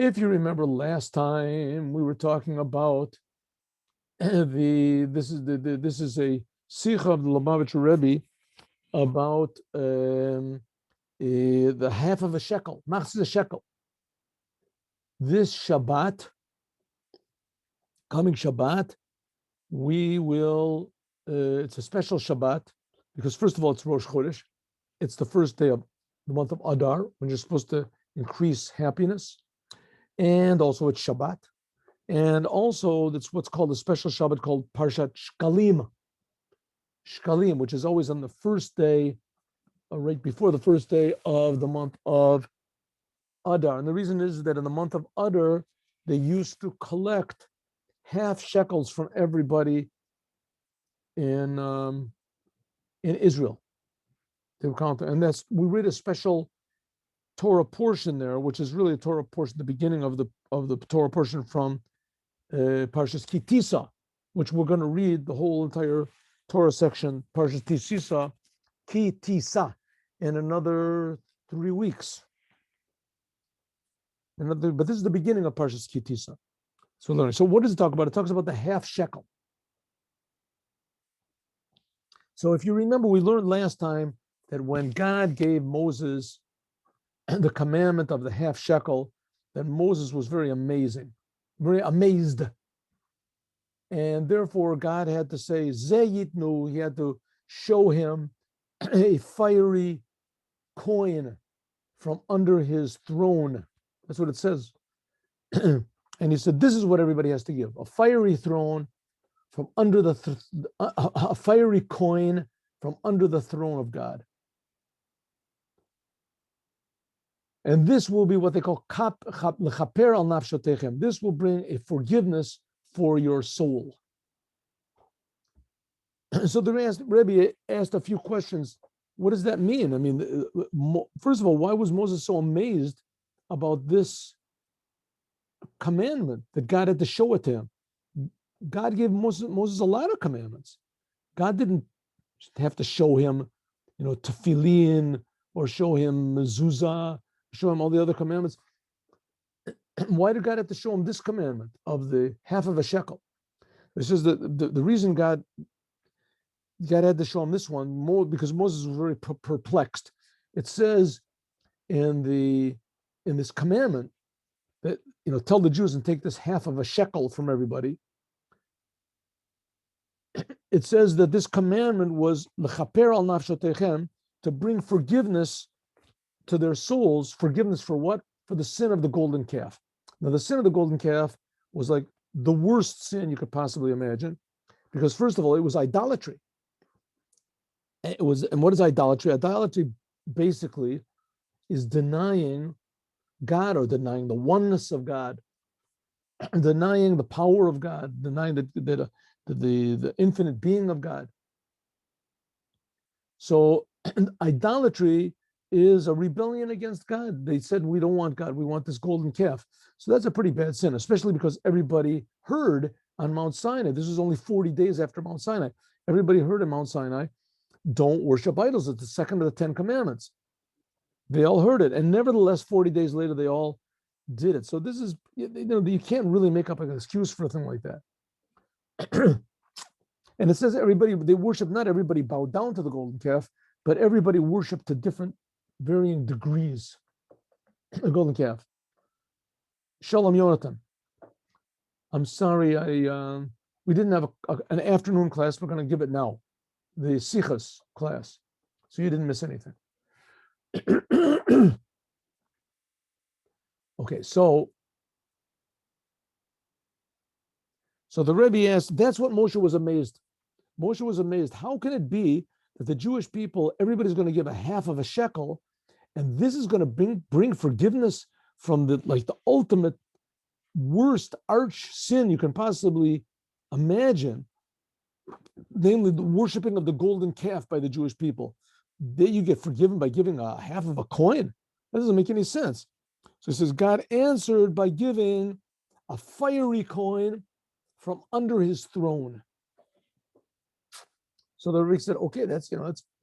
If you remember last time, we were talking about this is a sikha of the Lubavitcher Rebbe about the half of a shekel, machzis a shekel. This Shabbat, coming Shabbat, we will. It's a special Shabbat because first of all, it's Rosh Chodesh. It's the first day of the month of Adar when you're supposed to increase happiness, and also it's Shabbat, and also that's what's called a special Shabbat called Parshat Shekalim. Shekalim, which is always on the first day, right before the first day of the month of Adar. And the reason is that in the month of Adar, they used to collect half shekels from everybody in Israel. They were counting, and we read a special Torah portion there, which is really a Torah portion, the beginning of the Torah portion from Parshas Kitisa, which we're going to read the whole entire Torah section, Parshas Kitisa, in another 3 weeks. But this is the beginning of Parshas Kitisa. So we're learning. So what does it talk about? It talks about the half shekel. So if you remember, we learned last time that when God gave Moses the commandment of the half shekel, that Moses was very amazed. And therefore God had to say, Zeyitnu, he had to show him a fiery coin from under his throne. That's what it says. And he said, this is what everybody has to give. A fiery throne from under a fiery coin from under the throne of God. And this will be what they call lechaper al nafshotechem. This will bring a forgiveness for your soul. So the Rebbe asked a few questions. What does that mean? I mean, first of all, why was Moses so amazed about this commandment that God had to show it to him? God gave Moses a lot of commandments. God didn't have to show him, tefillin, or show him mezuzah, show him all the other commandments. Why did God have to show him this commandment of the half of a shekel? This is the reason God had to show him this one more because Moses was very perplexed. It says in this commandment that tell the Jews and take this half of a shekel from everybody. It says that this commandment was lechaper al nafshotechem, to bring forgiveness to their souls. Forgiveness for what? For the sin of the golden calf. Now, the sin of the golden calf was like the worst sin you could possibly imagine, because first of all, it was idolatry. And what is idolatry? Idolatry basically is denying God, or denying the oneness of God, denying the power of God, denying the infinite being of God. So idolatry is a rebellion against God. They said, we don't want God, we want this golden calf. So that's a pretty bad sin, especially because everybody heard on Mount Sinai. This was only 40 days after Mount Sinai. Everybody heard in Mount Sinai, don't worship idols. It's the second of the 10 commandments. They all heard it. And nevertheless, 40 days later, they all did it. So this is, you can't really make up an excuse for a thing like that. And it says they worship, not everybody bowed down to the golden calf, but everybody worshiped to different varying degrees the golden calf. Shalom Yonatan. I'm sorry, we didn't have an afternoon class. We're going to give it now, the Sichos class. So you didn't miss anything. Okay, so the Rebbe asked, that's what Moshe was amazed. Moshe was amazed. How can it be that the Jewish people, everybody's going to give a half of a shekel, and this is going to bring forgiveness from the ultimate worst arch sin you can possibly imagine, namely the worshiping of the golden calf by the Jewish people. That you get forgiven by giving a half of a coin? That doesn't make any sense. So he says, God answered by giving a fiery coin from under his throne. So the Rebbe said, okay, that's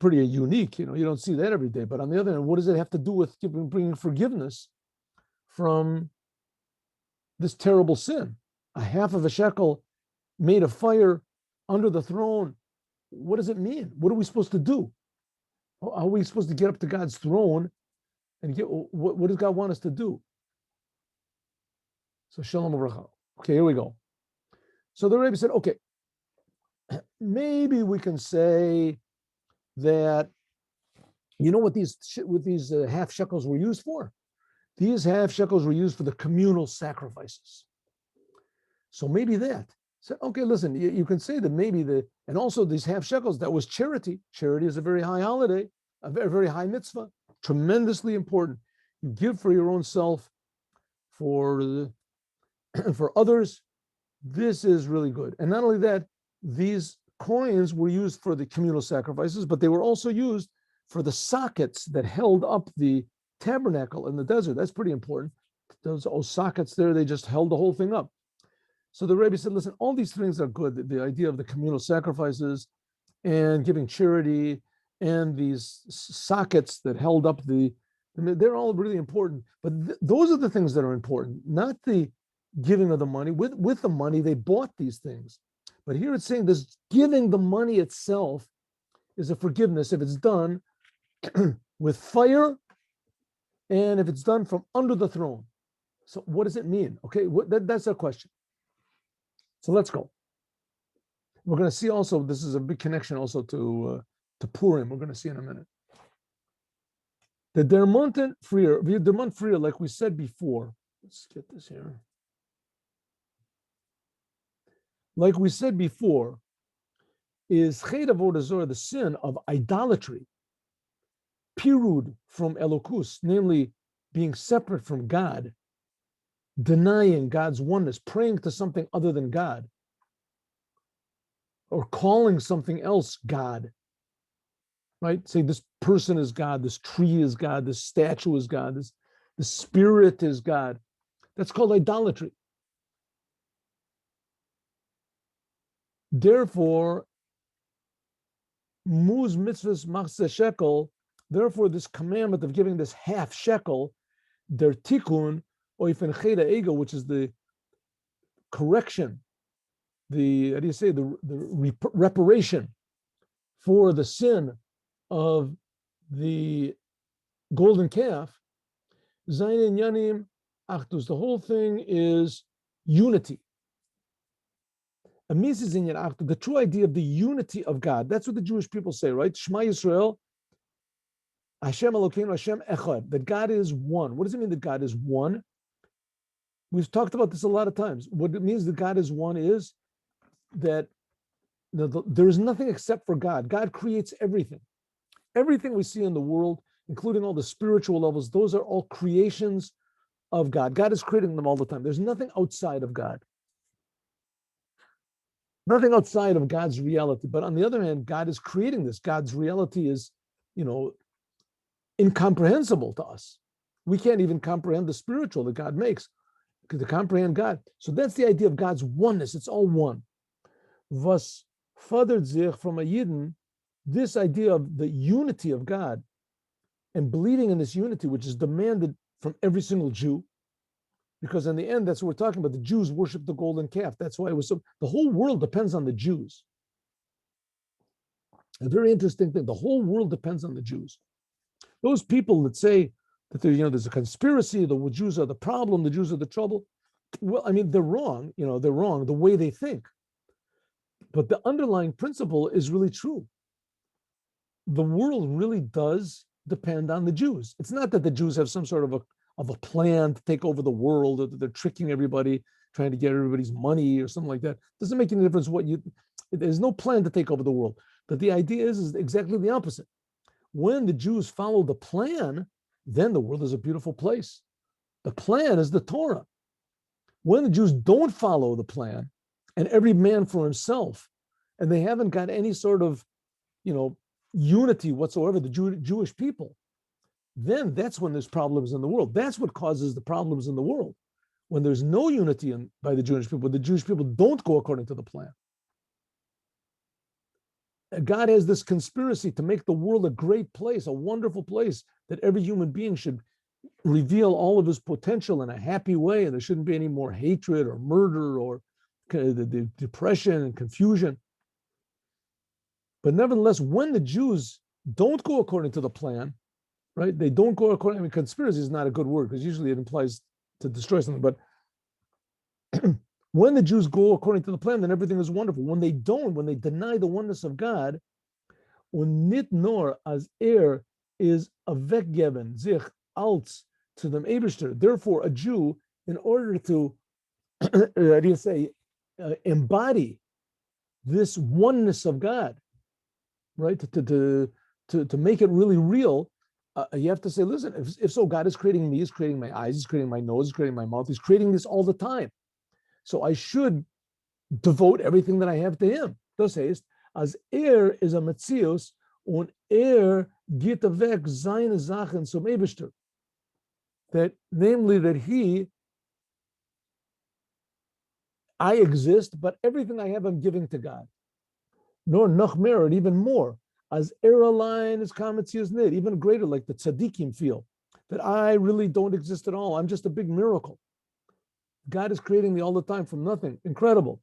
pretty unique. You don't see that every day. But on the other hand, what does it have to do with bringing forgiveness from this terrible sin. A half of a shekel made of fire under the throne. What does it mean? What are we supposed to do? How are we supposed to get up to God's throne and get what does God want us to do? So shalom uvracha. Okay, here we go. So the Rebbe said, okay, maybe we can say that, you know what these half shekels were used for? These half shekels were used for the communal sacrifices. So maybe that. So, okay, listen, you can say that maybe and also these half shekels, that was charity. Charity is a very high holiday, a very, very high mitzvah, tremendously important. You give for your own self, for others. This is really good. And not only that, these coins were used for the communal sacrifices, but they were also used for the sockets that held up the tabernacle in the desert. That's pretty important. Those sockets there, they just held the whole thing up. So the Rebbe said, listen, all these things are good. The idea of the communal sacrifices and giving charity and these sockets that held up they're all really important. But those are the things that are important, not the giving of the money. With the money, they bought these things. But here it's saying this giving the money itself is a forgiveness if it's done with fire and if it's done from under the throne. So what does it mean? Okay, that's our question. So let's go. We're going to see also, this is a big connection also to Purim. We're going to see in a minute. The Dermonten Frier, like we said before, let's get this here. Like we said before, is Chet Avodah Zarah, the sin of idolatry, pirud from Elokus, namely being separate from God, denying God's oneness, praying to something other than God, or calling something else God, right? Say this person is God, this tree is God, this statue is God, this spirit is God. That's called idolatry. Therefore, muz mitzvahs machzeh shekel, therefore this commandment of giving this half shekel, der tikkun, oifen cheda ego, which is the correction, the reparation for the sin of the golden calf, zayin yanim achdus. The whole thing is unity. The true idea of the unity of God. That's what the Jewish people say, right? Shema Yisrael, Hashem Elokeinu, Hashem Echad. That God is one. What does it mean that God is one? We've talked about this a lot of times. What it means that God is one is that there is nothing except for God. God creates everything. Everything we see in the world, including all the spiritual levels, those are all creations of God. God is creating them all the time. There's nothing outside of God. Nothing outside of God's reality. But on the other hand, God is creating this. God's reality is, incomprehensible to us. We can't even comprehend the spiritual that God makes to comprehend God. So that's the idea of God's oneness. It's all one. Was fordert sich from a Yidden, this idea of the unity of God and believing in this unity, which is demanded from every single Jew, because in the end, that's what we're talking about. The Jews worship the golden calf. That's why it was so. The whole world depends on the Jews. A very interesting thing. The whole world depends on the Jews. Those people that say that there's a conspiracy, the Jews are the problem, the Jews are the trouble. Well, I mean, they're wrong. They're wrong the way they think. But the underlying principle is really true. The world really does depend on the Jews. It's not that the Jews have some sort of a plan to take over the world, or that they're tricking everybody, trying to get everybody's money or something like that. It doesn't make any difference there's no plan to take over the world. But the idea is exactly the opposite. When the Jews follow the plan, then the world is a beautiful place. The plan is the Torah. When the Jews don't follow the plan, and every man for himself, and they haven't got any sort of, unity whatsoever, the Jewish people, then that's when there's problems in the world. That's what causes the problems in the world. When there's no unity by the Jewish people, the Jewish people don't go according to the plan. God has this conspiracy to make the world a great place, a wonderful place that every human being should reveal all of his potential in a happy way, and there shouldn't be any more hatred or murder or the depression and confusion. But nevertheless, when the Jews don't go according to the plan, right? They don't go according. I mean, conspiracy is not a good word because usually it implies to destroy something. But when the Jews go according to the plan, then everything is wonderful. When they don't, when they deny the oneness of God, und nit nur as is a weggeben sich als to them Eberster. Therefore, a Jew, in order to, how do you say, embody this oneness of God, right? To make it really real, you have to say, listen, if so, God is creating me, He's creating my eyes, He's creating my nose, He's creating my mouth, He's creating this all the time. So I should devote everything that I have to Him. Das heißt, as is a Metzius und geht weg seine Sachen zum Eberster. That namely that I exist, but everything I have I'm giving to God. Nor noch mehr, and even more. As line is Kametzius nid, even greater, like the tzaddikim feel, that I really don't exist at all. I'm just a big miracle. God is creating me all the time from nothing. Incredible.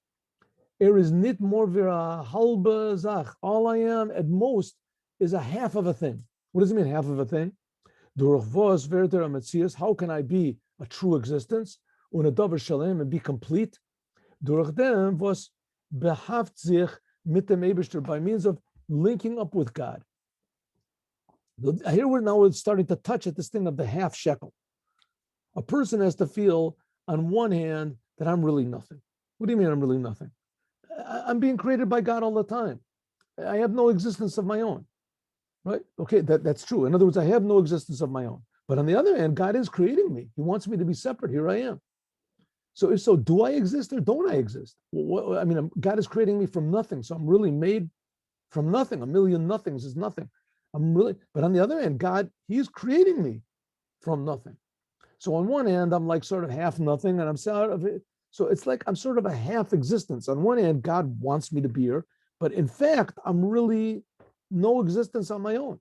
Is nit more vira halbe zach. All I am at most is a half of a thing. What does it mean, half of a thing? Durch vos verter ametzius. How can I be a true existence? Un a davar shalem, and be complete? Durch dem vos behaft sich mit dem Eibishter, by means of linking up with God. Here we're starting to touch at this thing of the half shekel. A person has to feel, on one hand, that I'm really nothing. What do you mean I'm really nothing? I'm being created by God all the time. I have no existence of my own, right? Okay, that's true. In other words, I have no existence of my own. But on the other hand, God is creating me. He wants me to be separate. Here I am. So if so, do I exist or don't I exist? Well, I mean, God is creating me from nothing. So I'm really made from nothing. A million nothings is nothing. But on the other hand, God, He's creating me from nothing. So on one hand, I'm like sort of half nothing, and I'm sort of it. So it's like I'm sort of a half existence. On one hand, God wants me to be here, but in fact, I'm really no existence on my own.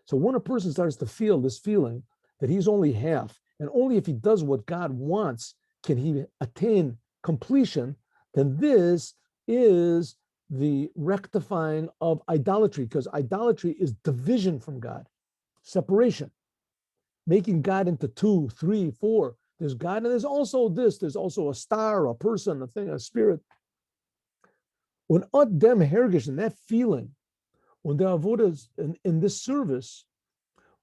So when a person starts to feel this feeling that he's only half, and only if he does what God wants can he attain completion, then this is the rectifying of idolatry, because idolatry is division from God, separation, making God into 2, 3, 4. There's God, and there's also this. There's also a star, a person, a thing, a spirit. When at dem hergish, and that feeling, when der avoda in this service,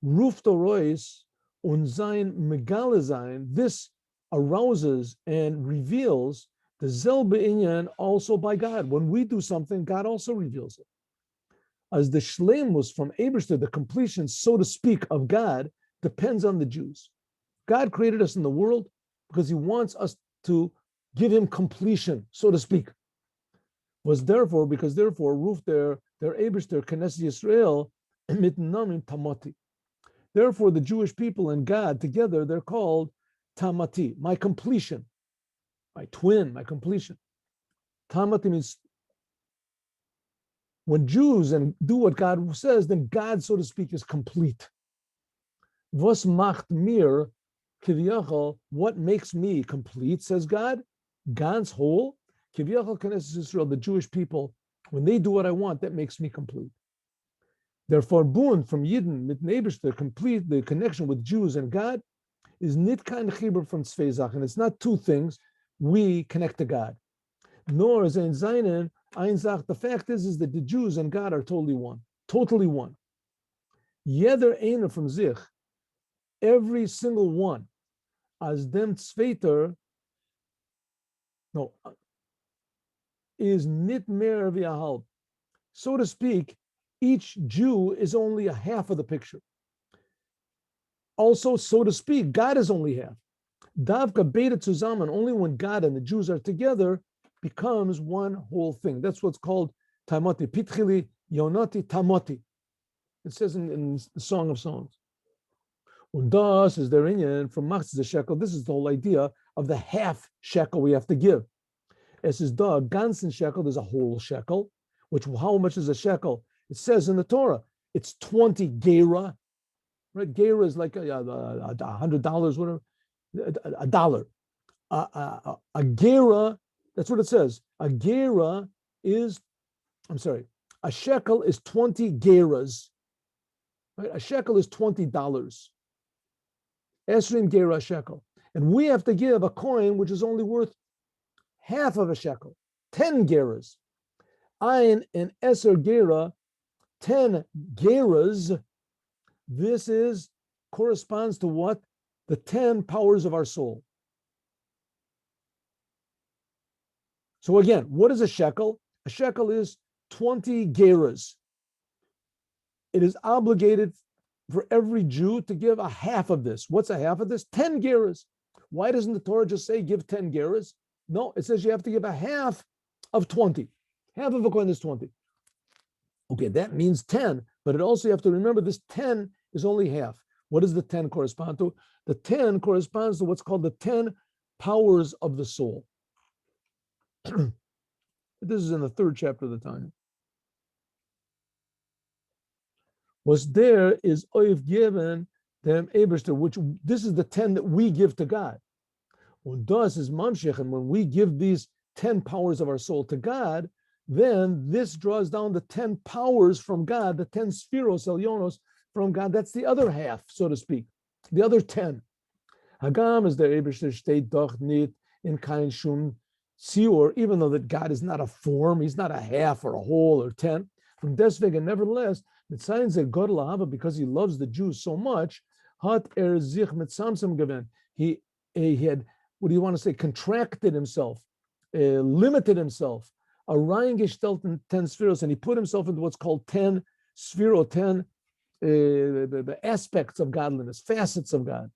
ruft rois und sein megale sein, this arouses and reveals the zelbe inyan also by God. When we do something, God also reveals it. As the shleimus from Eberster, the completion, so to speak, of God depends on the Jews. God created us in the world because He wants us to give Him completion, so to speak. Because therefore, roof their Eberster, Knesset Yisrael, mit namim tamati. Therefore, the Jewish people and God together, they're called tamati, my completion, my twin, my completion. Tamati means when Jews do what God says, then God, so to speak, is complete. Was macht mir kiviyachol? What makes me complete? Says God. Ganz whole. Kiviyachol Knesset Yisrael, the Jewish people, when they do what I want, that makes me complete. Therefore, Bund from Yidden mit neighbors, the complete, the connection with Jews and God is nit kein chibur from zwei Sachen. It's not two things. We connect to God. Nor is ein Seinen ein Sach. The fact is that the Jews and God are totally one. Totally one. Jeder einer from sich, every single one, as dem zweiter, no, is nit mehr wie a halb. So to speak, each Jew is only a half of the picture. Also, so to speak, God is only half. Davka beta zusammen, only when God and the Jews are together, becomes one whole thing. That's what's called tamati. Pitchili yonati tamati. It says in the Song of Songs. Und das is their inyan from Machzah shekel. This is the whole idea of the half shekel we have to give. Es is da ganzen shekel. There's a whole shekel. Which, how much is a shekel? It says in the Torah, it's 20 gera. right? Gera is like $100, whatever, a dollar. A gera, that's what it says. A gera is, I'm sorry, a shekel is 20 geras. Right? A shekel is $20. Esrim gera shekel. And we have to give a coin which is only worth half of a shekel, 10 geras. Ayin and Eser gera, 10 geras. This is corresponds to what? The 10 powers of our soul. So again, what is a shekel? A shekel is 20 geras. It is obligated for every Jew to give a half of this. What's a half of this? 10 geras. Why doesn't the Torah just say give 10 geras? No, it says you have to give a half of 20. Half of a coin is 20. Okay, that means 10, but it also you have to remember this 10 is only half. What does the 10 correspond to? The 10 corresponds to what's called the 10 powers of the soul. This is in the 3rd chapter of the Tanya. What's there is oif given them Eberster, which this is the 10 that we give to God. When das is mamshech, and when we give these 10 powers of our soul to God, then this draws down the 10 powers from God, the 10 spheros, elyonos from God. That's the other half, so to speak, the other 10. Hagam is der Eberster steht doch nicht in kein shum sior, even though that God is not a form, he's not a half or a whole or 10. From deswegen, nevertheless, it signs that God lahava, because he loves the Jews so much, hat sich mit samsam given. He had, what do you want to say, contracted himself, limited himself, a rein gestellt in 10 spheros, and he put himself into what's called 10 sphero, 10 the aspects of godliness, facets of God.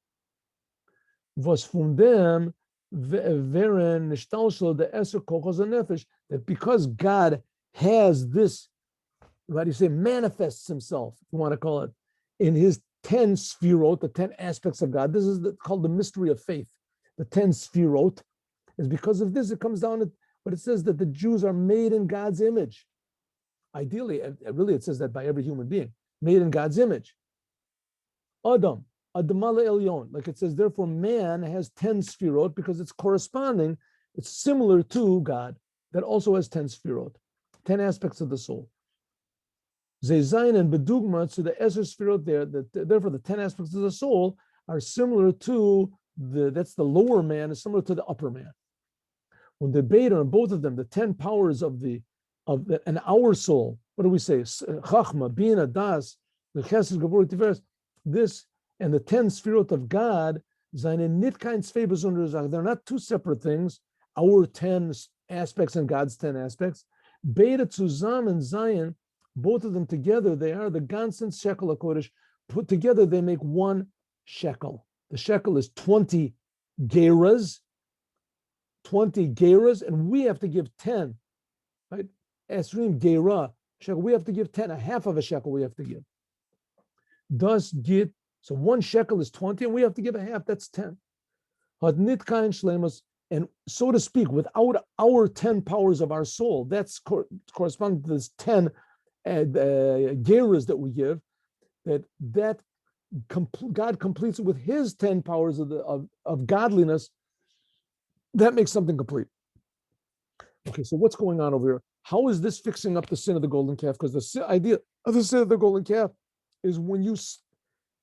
Was from them veren nishtalshel the eser kochos nefesh, that because God has this, how do you say, manifests himself, if you want to call it, in his 10 sphirot, the 10 aspects of God. This is called the mystery of faith. The 10 sphirot is because of this. It comes down to what it says, that the Jews are made in God's image. Ideally, really, it says that by every human being, made in God's image. Adam, Adamala Elyon, like it says, therefore man has 10 sphirot because it's corresponding, it's similar to God that also has 10 sphirot, 10 aspects of the soul. Zezayin and Bedugma, to the Eser Sphirot there, therefore the 10 aspects of the soul are similar to that's the lower man, is similar to the upper man. When the Beta on both of them, the 10 powers of and our soul, what do we say? Chachma, Bina, Das, the Chesed, Gevurah, Tiferes, this and the 10 Sphirot of God, seine nicht kein zwei besondere Sachen. They're not two separate things. Our 10 aspects and God's 10 aspects. Beta zusammen Zion, both of them together, they are the ganzen shekel HaKodesh. Put together, they make one shekel. The shekel is 20 geras, and we have to give 10, right? Esrim gera shekel, we have to give 10, a half of a shekel we have to give. Thus get, so one shekel is 20, and we have to give a half, that's 10. Had kein shlemus, and so to speak, without our 10 powers of our soul, that's corresponding to this 10 geras that we give, that God completes it with his 10 powers of godliness. That makes something complete. Okay, so what's going on over here? How is this fixing up the sin of the golden calf? Because the idea of the sin of the golden calf is when you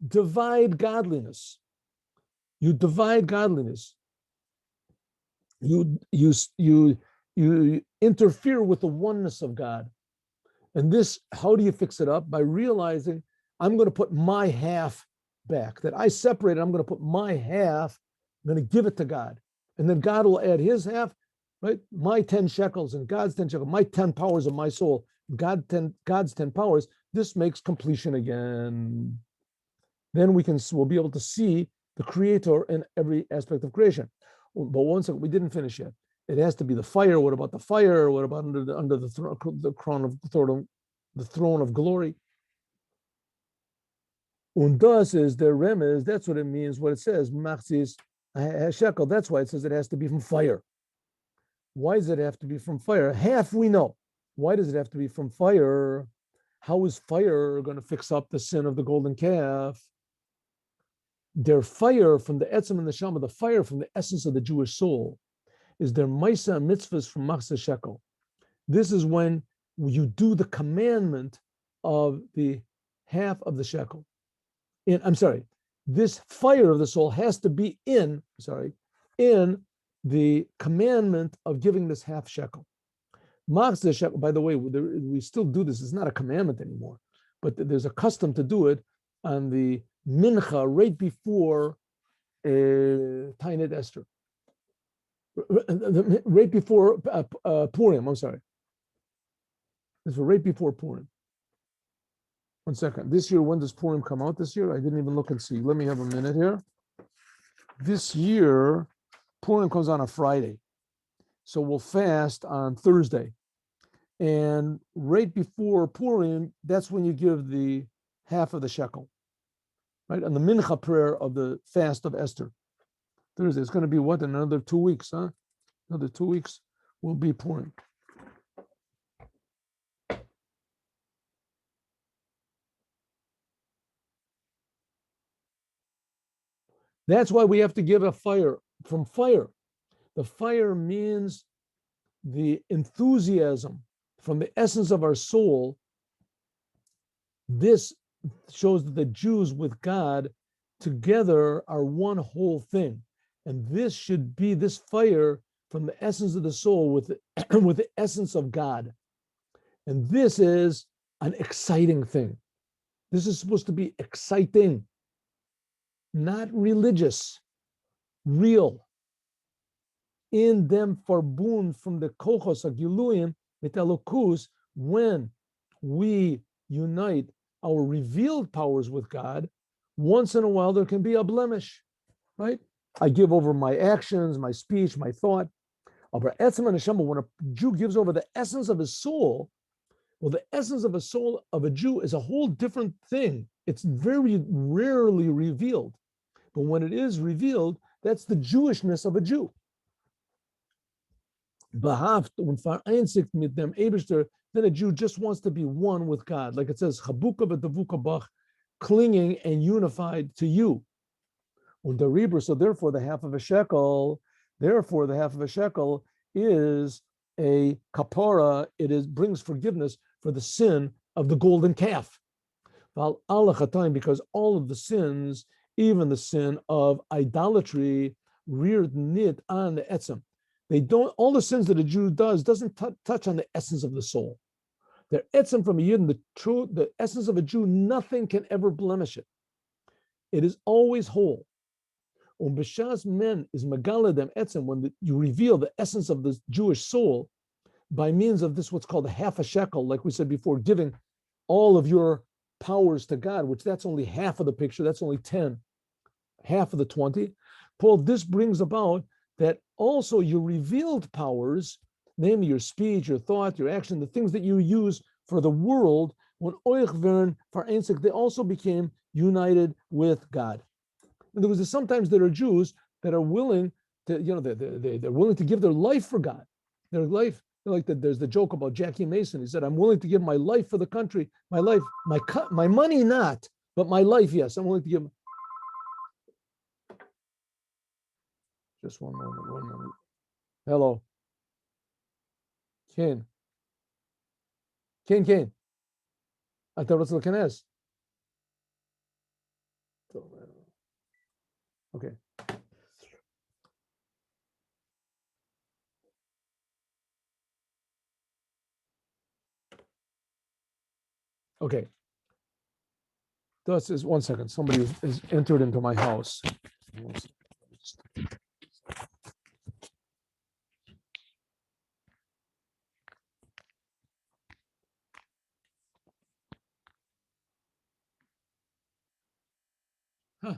divide godliness. You divide godliness. You interfere with the oneness of God. And this, how do you fix it up? By realizing I'm going to put my half back, that I separated, I'm going to put my half, I'm going to give it to God. And then God will add his half, right? My 10 shekels and God's 10 shekels, my 10 powers of my soul, God's 10 powers. This makes completion again. Then we'll be able to see the Creator in every aspect of creation. But one second, we didn't finish yet. It has to be the fire. What about the fire? What about under the throne of glory? Und das is the remez. That's what it means. What it says, machzis shekel. That's why it says it has to be from fire. Why does it have to be from fire? Half we know. Why does it have to be from fire? How is fire going to fix up the sin of the golden calf? their fire from the etzem and the shama, the fire from the essence of the Jewish soul, is their maisa and mitzvahs from machzeh shekel. This is when you do the commandment of the half of the shekel. This fire of the soul has to be in the commandment of giving this half shekel. Machzeh shekel, by the way, we still do this. It's not a commandment anymore, but there's a custom to do it on the mincha right before Tainit Esther. Right before Purim, I'm sorry. This was right before Purim. 1 second. This year, when does Purim come out this year? I didn't even look and see. Let me have a minute here. This year, Purim comes on a Friday. So we'll fast on Thursday. And right before Purim, that's when you give the half of the shekel. Right? On the mincha prayer of the fast of Esther. Thursday. It's going to be what? Another 2 weeks, huh? Another 2 weeks will be Purim. That's why we have to give a fire from fire. The fire means the enthusiasm from the essence of our soul. This shows that the Jews with God together are one whole thing. And this should be this fire from the essence of the soul with the essence of God. And this is an exciting thing. This is supposed to be exciting, not religious, real. In them farbun from the kochos agiluyim mit elokus, when we unite our revealed powers with God, once in a while there can be a blemish, right? I give over my actions, my speech, my thought. When a Jew gives over the essence of his soul, well, the essence of a soul of a Jew is a whole different thing. It's very rarely revealed. But when it is revealed, that's the Jewishness of a Jew. Behaft und vereinzigt mit dem Eibishter, then a Jew just wants to be one with God. Like it says, Chabuka v'davuka bach, clinging and unified to you. Und der Reber, so therefore the half of a shekel is a kapara, brings forgiveness for the sin of the golden calf. Because all of the sins, even the sin of idolatry, reared nit on the etzem. All the sins that a Jew doesn't touch on the essence of the soul. Their etzem from a Yid, the essence of a Jew, nothing can ever blemish it. It is always whole. B'shas men is megala dem etzem, when you reveal the essence of the Jewish soul by means of this, what's called a half a shekel, like we said before, giving all of your powers to God, which that's only half of the picture, that's only 10, half of the 20. Paul, this brings about that also your revealed powers, namely your speech, your thought, your action, the things that you use for the world, when oich vern vereinzigt, they also became united with God. And there was sometimes there are Jews that are willing to, they're willing to give their life for God. Their life, there's the joke about Jackie Mason. He said, "I'm willing to give my life for the country, my life, my money not, but my life, yes. I'm willing to give." Just one moment. Hello. Ken. אתה רוצה להיכנס? Okay. Okay. This is 1 second. Somebody has entered into my house. Huh.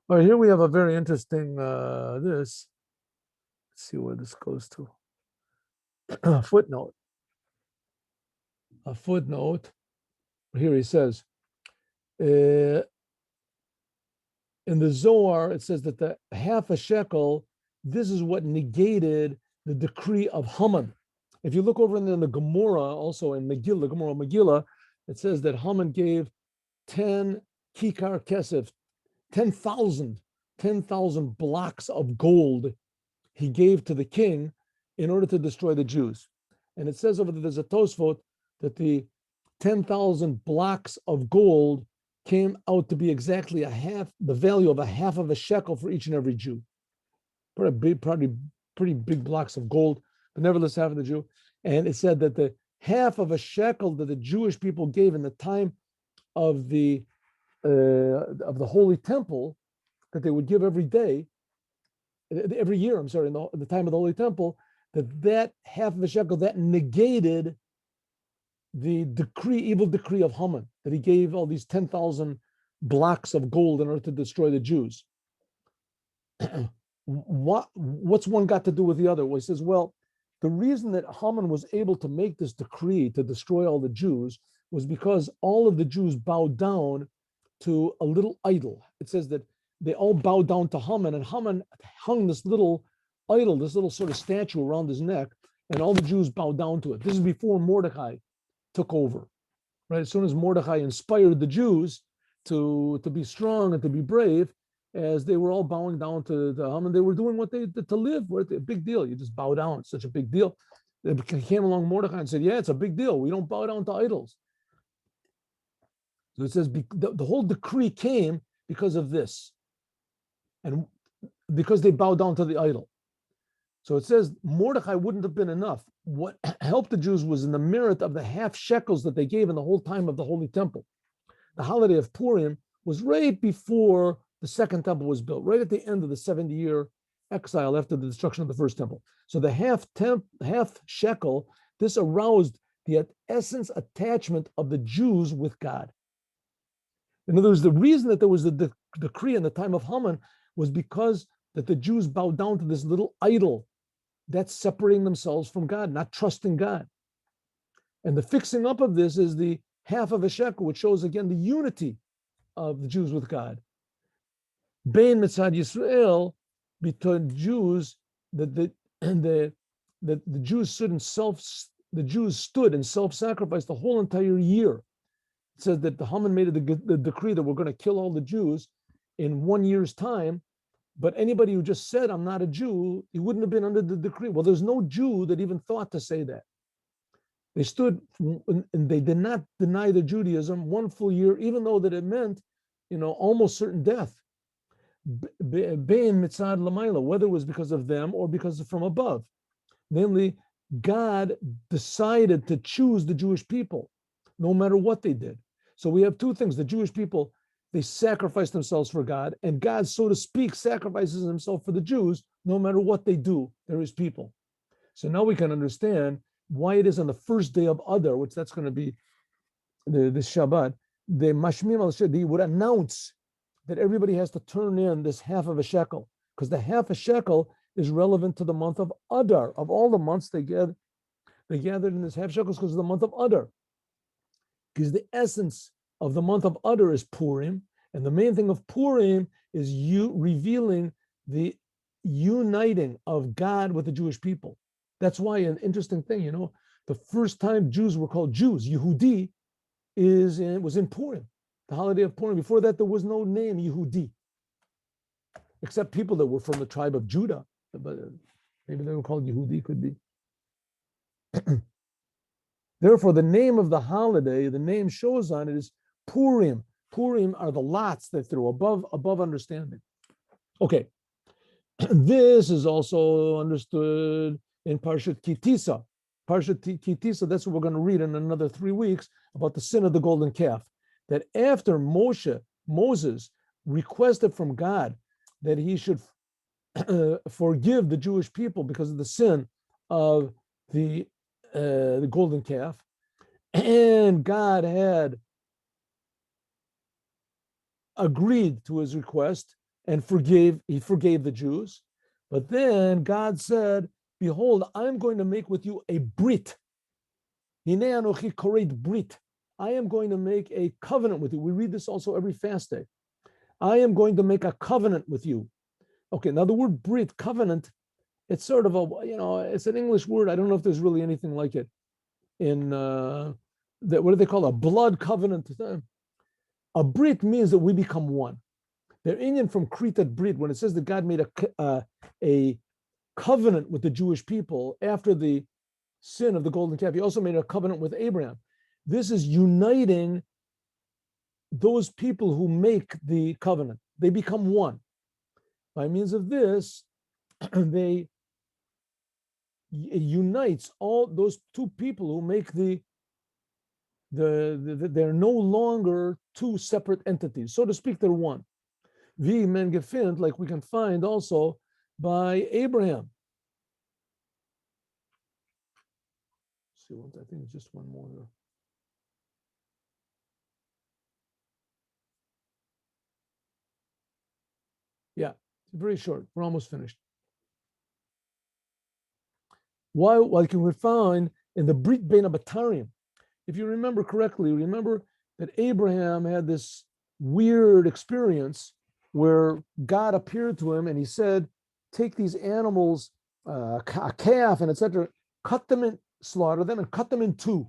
All right, here we have a very interesting this. Let's see where this goes to. A footnote. Here he says, in the Zohar, it says that the half a shekel, this is what negated the decree of Haman. If you look over in the Gemara, also in Megillah, the Gemara Megillah, it says that Haman gave 10 kikar kesef, 10,000 blocks of gold he gave to the king in order to destroy the Jews. And it says over there, there's a Tosfot that the 10,000 blocks of gold came out to be exactly the value of a half of a shekel for each and every Jew. Probably pretty big blocks of gold, but nevertheless half of the Jew. And it said that the half of a shekel that the Jewish people gave in the time of the Holy Temple, that they would give every year, in the time of the Holy Temple, that half of a shekel, that negated the evil decree of Haman, that he gave all these 10,000 blocks of gold in order to destroy the Jews. What's one got to do with the other? Well, he says, well, the reason that Haman was able to make this decree to destroy all the Jews was because all of the Jews bowed down to a little idol. It says that they all bowed down to Haman, and Haman hung this little idol, this little sort of statue around his neck, and all the Jews bowed down to it. This is before Mordecai took over, right? As soon as Mordecai inspired the Jews to be strong and to be brave, as they were all bowing down to Haman, they were doing what they did to live. What a big deal! You just bow down. It's such a big deal. They came along Mordecai and said, "Yeah, it's a big deal. We don't bow down to idols." So it says the whole decree came because of this, and because they bowed down to the idol. So it says Mordecai wouldn't have been enough. What helped the Jews was in the merit of the half shekels that they gave in the whole time of the Holy Temple. The holiday of Purim was right before the second temple was built, right at the end of the 70-year exile after the destruction of the first temple. So the half shekel, this aroused the essence attachment of the Jews with God. In other words, the reason that there was a decree in the time of Haman was because that the Jews bowed down to this little idol that's separating themselves from God, not trusting God. And the fixing up of this is the half of a shekel, which shows again the unity of the Jews with God. Bein Mitzad Yisrael, between Jews, the Jews stood in self-sacrifice the whole entire year. It says that the Haman made the decree that we're going to kill all the Jews in 1 year's time. But anybody who just said, I'm not a Jew, he wouldn't have been under the decree. Well, there's no Jew that even thought to say that. They stood and they did not deny their Judaism 1 full year, even though that it meant, almost certain death. Bein mitzad lamayla, whether it was because of them or because of from above. Namely, God decided to choose the Jewish people, no matter what they did. So we have two things. The Jewish people, they sacrifice themselves for God, and God, so to speak, sacrifices himself for the Jews, no matter what they do. They're his people. So now we can understand why it is on the first day of Adar, which that's going to be the Shabbat, the Mashmim al-Shad, he would announce that everybody has to turn in this half of a shekel, because the half a shekel is relevant to the month of Adar. Of all the months they gathered in this half shekels because of the month of Adar. Because the essence of the month of Adar is Purim, and the main thing of Purim is you revealing the uniting of God with the Jewish people. That's why an interesting thing, the first time Jews were called Jews, Yehudi, was in Purim, the holiday of Purim. Before that, there was no name Yehudi, except people that were from the tribe of Judah. But maybe they were called Yehudi, could be. Therefore, the name of the holiday, the name shows on it is Purim. Purim are the lots they threw above understanding. Okay, this is also understood in Parshat Kitisa. Parshat Kitisa, that's what we're going to read in another 3 weeks about the sin of the golden calf. That after Moses requested from God that he should forgive the Jewish people because of the sin of the golden calf, and God had agreed to his request and he forgave the Jews. But then God said, behold, I'm going to make with you a brit. Hinei anochi koreit brit. I am going to make a covenant with you. We read this also every fast day. I am going to make a covenant with you. Okay, now the word brit, covenant, It's sort of it's an English word. I don't know if there's really anything like it in that. What do they call a blood covenant? A brit means that we become one. Their Inyan from Kritat Brit, when it says that God made a covenant with the Jewish people after the sin of the golden calf, he also made a covenant with Abraham. This is uniting those people who make the covenant. They become one. By means of this, it unites all those two people who make they're no longer two separate entities. So to speak, they're one. Wie men gefindt, like we can find also by Abraham. See what I think it's just one more here. Yeah, it's very short. We're almost finished. Why? Like we find in the Brit Bein Abatarim, if you remember correctly, remember that Abraham had this weird experience where God appeared to him and he said, take these animals, a calf and etc., cut them in, slaughter them and cut them in two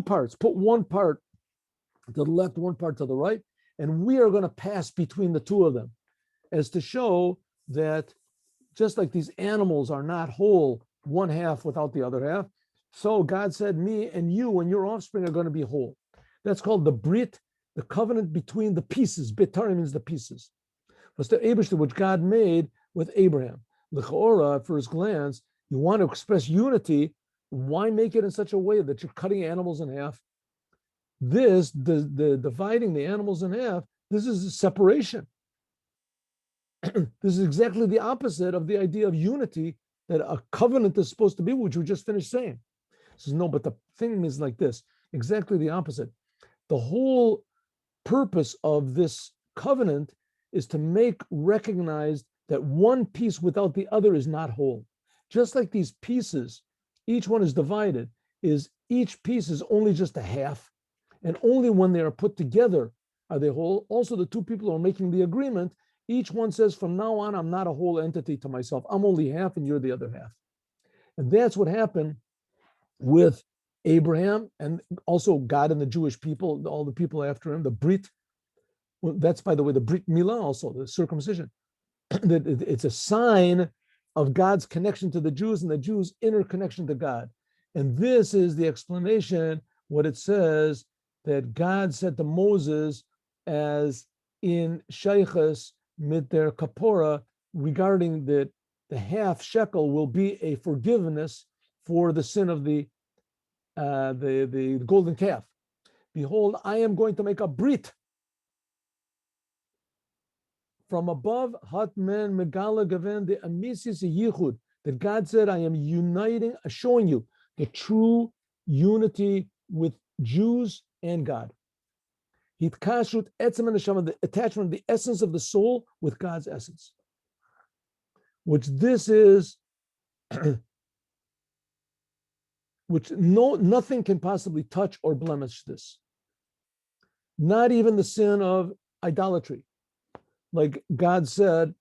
parts. Put one part to the left, one part to the right, and we are going to pass between the two of them, as to show that just like these animals are not whole, one half without the other half, so God said, me and you and your offspring are going to be whole. That's called the Brit, the covenant between the pieces. Betari means the pieces. That's the Eibishter which God made with Abraham. L'chaora, at first glance, you want to express unity. Why make it in such a way that you're cutting animals in half? This, the dividing the animals in half, this is a separation. This is exactly the opposite of the idea of unity that a covenant is supposed to be, which we just finished saying. He says, no, but the thing is like this, exactly the opposite. The whole purpose of this covenant is to make recognized that one piece without the other is not whole. Just like these pieces, each one is divided, is each piece is only just a half, and only when they are put together are they whole. Also, the two people who are making the agreement, each one says, from now on, I'm not a whole entity to myself. I'm only half and you're the other half. And that's what happened with Abraham and also God and the Jewish people, all the people after him, the Brit. Well, that's, by the way, the Brit Milah also, the circumcision. That it's a sign of God's connection to the Jews and the Jews' inner connection to God. And this is the explanation, what it says, that God said to Moses as in Sheikhas mit der Kapora, regarding that the half shekel will be a forgiveness for the sin of the golden calf. Behold, I am going to make a brit from above. Hatmen megala gaven the amisis yichud, that God said, I am uniting, showing you the true unity with Jews and God. Hitkashut etzem neshama, the attachment, the essence of the soul with God's essence, which this is, which nothing can possibly touch or blemish this. Not even the sin of idolatry. Like God said,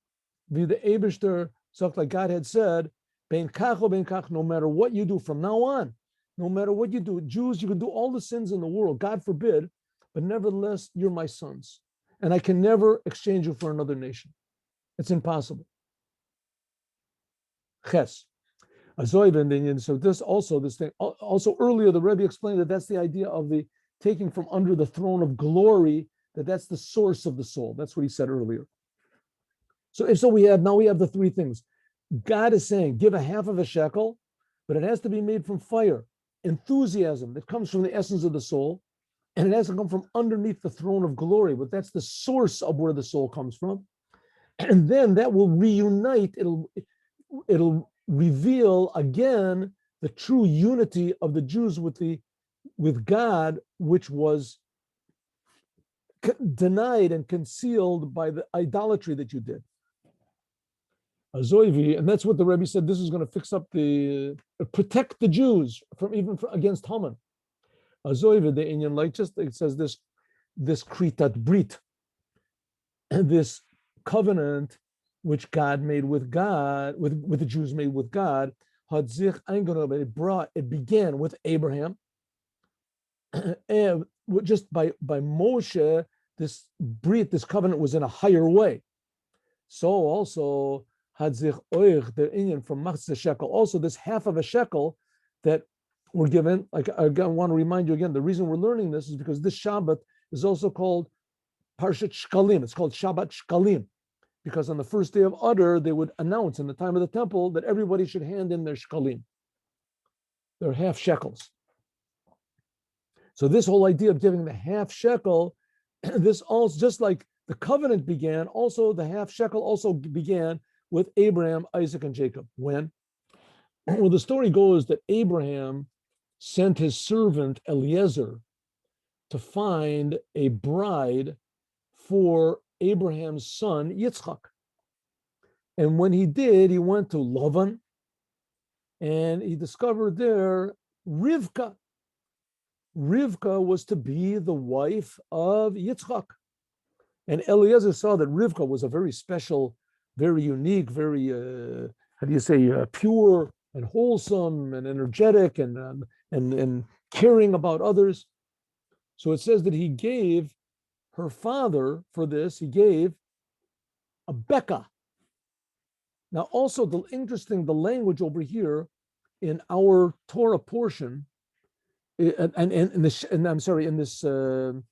the Eibishter, like God had said, bein kach o bein kach, no matter what you do from now on, no matter what you do, Jews, you can do all the sins in the world, God forbid, but nevertheless, you're my sons. And I can never exchange you for another nation. It's impossible. Ches. So this thing, also earlier, the Rebbe explained that that's the idea of the taking from under the throne of glory, that's the source of the soul. That's what he said earlier. So if so, we have the three things. God is saying, give a half of a shekel, but it has to be made from fire. Enthusiasm that comes from the essence of the soul, and it has to come from underneath the throne of glory, but that's the source of where the soul comes from. And then that will reunite, it'll reveal again the true unity of the Jews with God, which was denied and concealed by the idolatry that you did. Azoivi, and that's what the Rebbe said. This is going to fix up protect the Jews against Haman. Azoivi, the Inyan, like just it says this kritat brit, this covenant which God made with God, with the Jews made with God, it began with Abraham. And just by Moshe, this brit, this covenant was in a higher way. So also Hadzich Oich, the Indian from Machzeh shekel. Also, this half of a shekel that we're given. Like I want to remind you again, the reason we're learning this is because this Shabbat is also called Parshat Shekalim. It's called Shabbat Shekalim, because on the first day of Adar, they would announce in the time of the temple that everybody should hand in their shekalim, their half shekels. So this whole idea of giving the half shekel, this also, just like the covenant began, also the half shekel also began with Abraham, Isaac, and Jacob. When? Well, the story goes that Abraham sent his servant Eliezer to find a bride for Abraham's son Yitzchak. And when he did, he went to Lavan and he discovered there Rivka. Rivka was to be the wife of Yitzchak. And Eliezer saw that Rivka was a very special, very unique, very, pure and wholesome and energetic and caring about others. So it says that he gave her father for this, he gave a Becca. Now, also the language over here in our Torah portion, in this Parshas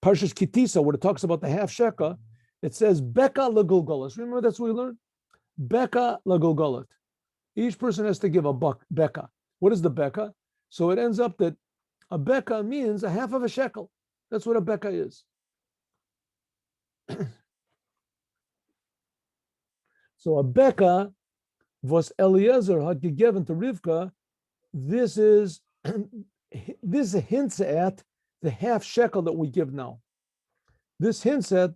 Kitisa, where it talks about the half shekel, it says Becca legulgolas. Remember that's what we learned? Becca legulgolat. Each person has to give a Becca. What is the Becca? So it ends up that a Becca means a half of a shekel. That's what a Becca is. So a Becca was Eliezer had given to Rivka. This hints at the half shekel that we give now. This hints at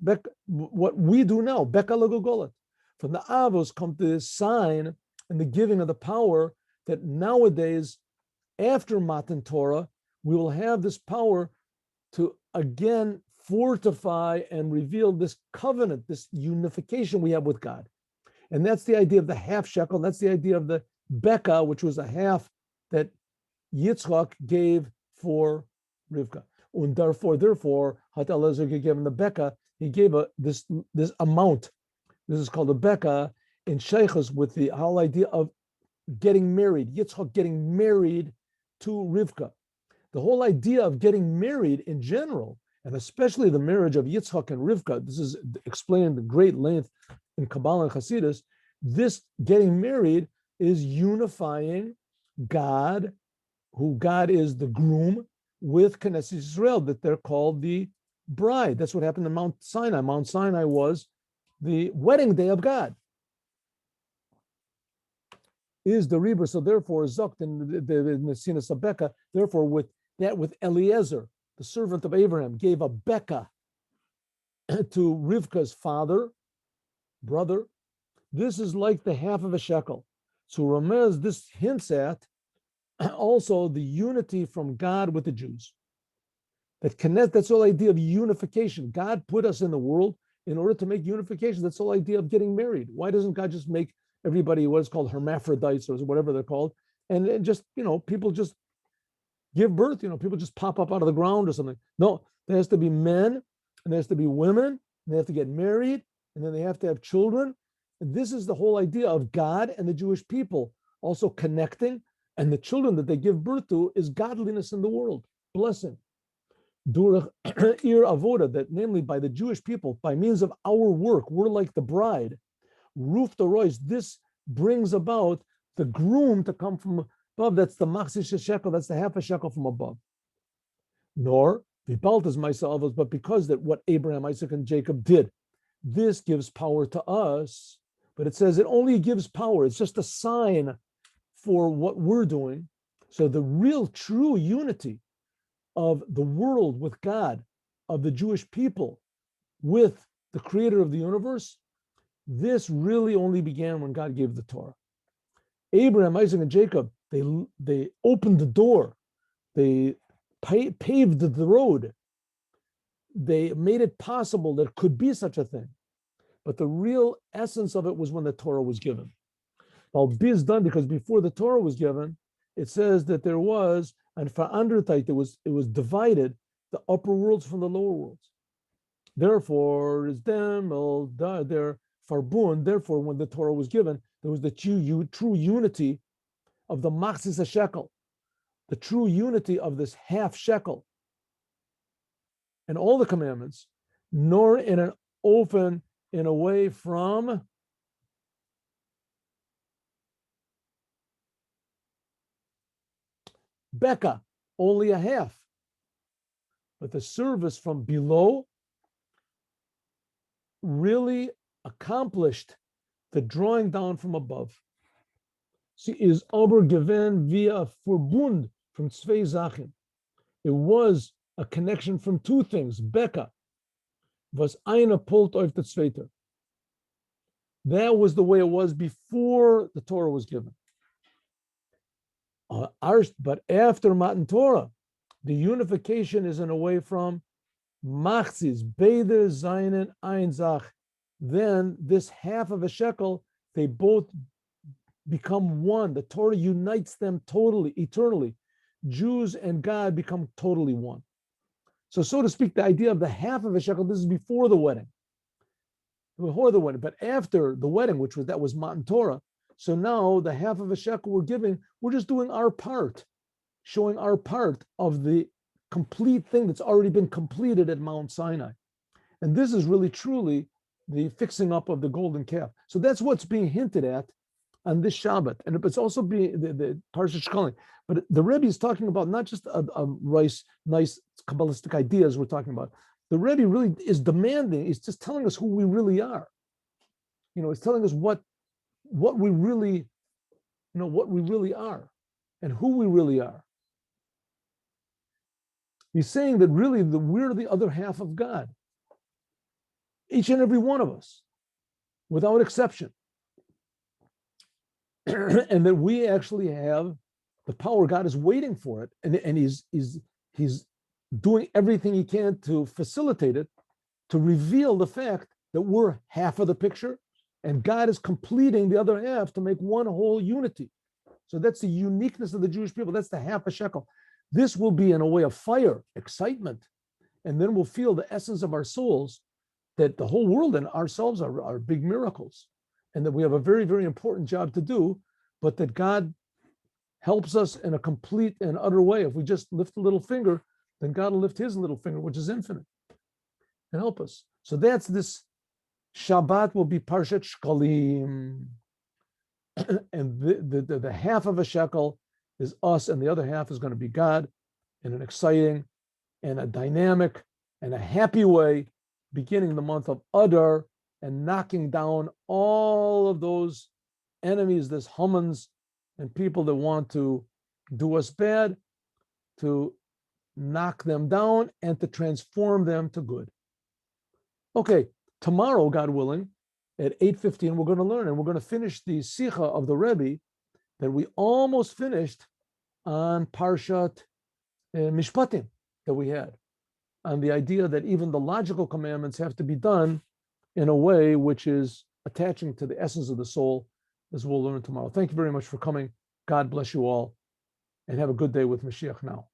what we do now, Becca legogolet. From the Avos come to this sign and the giving of the power that nowadays, after Matan Torah, we will have this power to again fortify and reveal this covenant, this unification we have with God. And that's the idea of the half shekel. That's the idea of the Becca, which was a half that Yitzchak gave for Rivka. And therefore, Hat Eliezer gave him the Becca. He gave this amount. This is called a Becca in Sheikhus, with the whole idea of getting married. Yitzchak getting married to Rivka. The whole idea of getting married in general, and especially the marriage of Yitzchak and Rivka, this is explained in great length in Kabbalah and Hasidus. This getting married is unifying God, who God is the groom, with Knesset Israel, that they're called the bride. That's what happened in Mount Sinai. Mount Sinai was the wedding day of God. Is the Rebbe, so therefore Zokt in the Sinus of Becca, therefore with Eliezer, the servant of Abraham, gave a Becca to Rivka's brother. This is like the half of a shekel. So Ramez, this hints at also the unity from God with the Jews. That's the whole idea of unification. God put us in the world in order to make unification. That's the whole idea of getting married. Why doesn't God just make everybody what is called hermaphrodites or whatever they're called, and just people just give birth? People just pop up out of the ground or something. No, there has to be men and there has to be women, and they have to get married, and then they have to have children. And this is the whole idea of God and the Jewish people also connecting, and the children that they give birth to is godliness in the world, blessing. Durach ir avoda, that namely by the Jewish people, by means of our work, we're like the bride. Roof the rois, this brings about the groom to come from above. That's the machzis shekel, that's the half a shekel from above. Nor vipaltas myself, but because that what Abraham, Isaac, and Jacob did, this gives power to us. But it says it only gives power. It's just a sign for what we're doing. So the real true unity of the world with God, of the Jewish people with the creator of the universe, this really only began when God gave the Torah. Abraham, Isaac, and Jacob, they opened the door. They paved the road. they made it possible that it could be such a thing. But the real essence of it was when the Torah was given. Well, is done because before the Torah was given, it says that there was, and Verandertheit, it was divided, the upper worlds from the lower worlds. Therefore, is them, they're farbun. Therefore, when the Torah was given, there was the true unity of the machzis a shekel, the true unity of this half shekel. And all the commandments, nor in an open, in a way from Becca, only a half. But the service from below really accomplished the drawing down from above. See, is aber given via Verbund from Zwei Sachen. It was a connection from two things. Becca was eine pult auf the zweite. That was the way it was before the Torah was given. But after Matan Torah, the unification is in a way from Machzis, Beider, Zainen, Ein Zach. Then this half of a shekel, they both become one. The Torah unites them totally, eternally. Jews and God become totally one. So to speak, the idea of the half of a shekel, this is before the wedding. Before the wedding, but after the wedding, that was Matan Torah. So now the half of a shekel we're giving, we're just doing our part, showing our part of the complete thing that's already been completed at Mount Sinai. And this is really truly the fixing up of the golden calf. So that's what's being hinted at on this Shabbat. And it's also being the Shabbat Shekalim. But the Rebbe is talking about not just nice Kabbalistic ideas we're talking about. The Rebbe really is demanding, he's just telling us who we really are. He's telling us what we really, what we really are and who we really are. He's saying that really we're the other half of God. Each and every one of us, without exception. And that we actually have the power. God is waiting for it. And he's doing everything he can to facilitate it, to reveal the fact that we're half of the picture. And God is completing the other half to make one whole unity. So that's the uniqueness of the Jewish people. That's the half a shekel. This will be in a way of fire, excitement. And then we'll feel the essence of our souls, that the whole world and ourselves are big miracles. And that we have a very, very important job to do, but that God helps us in a complete and utter way. If we just lift a little finger, then God will lift his little finger, which is infinite, and help us. So that's this. Shabbat will be Parshat Shekalim, and the half of a shekel is us, and the other half is going to be God, in an exciting and a dynamic and a happy way, beginning the month of Adar and knocking down all of those enemies, this Hamans and people that want to do us bad, to knock them down and to transform them to good. Okay. Tomorrow, God willing, at 8:15, we're going to learn, and we're going to finish the Sicha of the Rebbe that we almost finished on Parshat Mishpatim that we had, on the idea that even the logical commandments have to be done in a way which is attaching to the essence of the soul, as we'll learn tomorrow. Thank you very much for coming. God bless you all, and have a good day with Mashiach now.